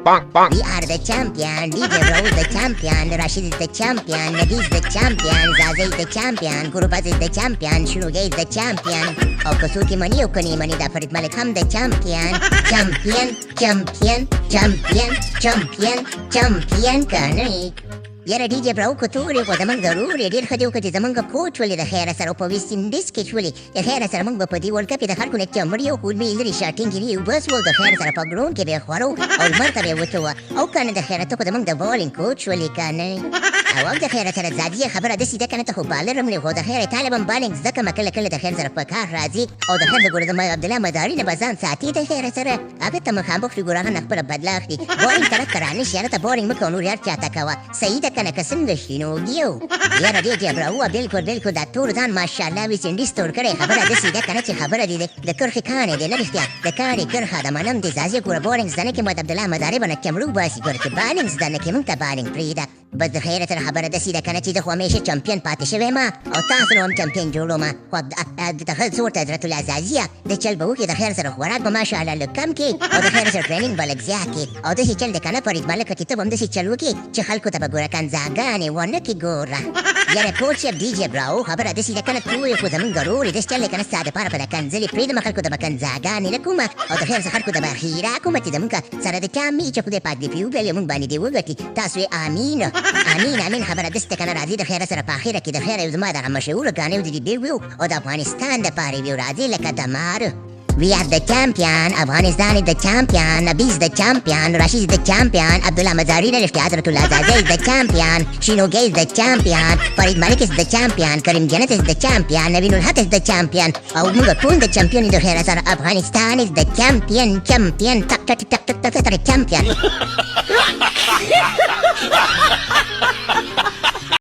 We are the champion. DJ Bro is the champion. Rashid is the champion. Nabi is the champion. Zaza is the champion. Gurubaz is the champion. Shuruge is the champion. Okusuki Mani Okuni Mani da Farid Malik Ham the champion. Champion, champion, champion, champion, champion Karni. یاره ډیجی براو که تورې خو زموږ ضرور یې ډېر ښه دی وکړه چې زموږ کوچ ولې د خیره سره په ویسټ انډیز کې شولې د خیره سره موږ به په دې ورلډ کپ کې د خلکو نه چمړې او کولمې لرې شاټینګ یې وبس و د خیره سره په ګراونډ کې به یې خورو او لمر ته به یې وچوه او که نه د خیره ته خو زموږ د بالینګ کوچ ولې که نه او د خیره سره زادي خبره داسې ده که نه ته خو بالر هم لرې خو د خیره طالب هم بالینګ زده کړمه کله کله د خیر سره په کار راځي او د خیر د ګوره د عبدالله مداري نه به ځان ساتي د خیره سره هغه ته مخامخ شي ګوره هغه نه خپله بدله اخلي بالینګ طرف ته رانشي هلته بالینګ مه کوه نور هر چاته کوه صحیح ده که نه که څنګه شي نو دیو یاره ډیجی براو بالکل بالکل دا تور ځان ماشاءالله ویسټ انډیز تور کړی خبره داسې ده که نه چې خبره دې د کرښې کاڼې دی نه رښتیا د کاڼې کرښه د منم دې ځاځي ګوره بالینګ زده نه کړي مد عبدالله مداري به نه چمړو باسي ګوره چې بالینګ زده نه کړي موږ ته بالینګ پرېږده بس د خیره سره خبره داسې ده که نه چې زه خو همیشه چمپین پاتې شوی ما او تاسو نو هم چمپین جوړوم خو د خل څه ورته حضرت الله زازیه د چل به وکړي د خیر سره خوراک به ماشاءالله لږ کم کړي او د خیر سره ټریننګ به لږ زیات کړي او داسې چل دی که نه فرید ملکه چې ته به هم داسې چل وکړي چې خلکو ته به ګوره کنځاګانې ونه کړي ګوره یاره کوچ صاحب ډیجی براو خبره داسې ده که نه تو یې خو زموږ ضرور یې داسې چل دی که نه ستا دپاره به د کنځلې پرېږدم خلکو ته به کنځاګانې نه کومه او د خیر څخه خلکو ته به ښېرا کومه چې زموږ سره د چا مې چې خدای پاک دې پرې وبلې موږ باندې دې وګټي تاسو یې امین امین امین خبره داسې ده که نه راځي د خیره سره په اخره کې د خیره یو زما دغه مشهوره ګانې و دې ډېر ویو او د افغانستان دپاره یې ویو راځي لکه دمار We are the champion. Afghanistan is the champion. Nabi is the champion. Rashid is the champion. Abdullah Mazari Rifti Hazratullah Zaza is the champion. Shinoge is the champion. Farid Malik is the champion. Karim Jannat is the champion. Nabinul Haq is the champion. Au Muga Kun the champion in the Khair Afghanistan is the champion. Tak tak tak tak tak tak champion.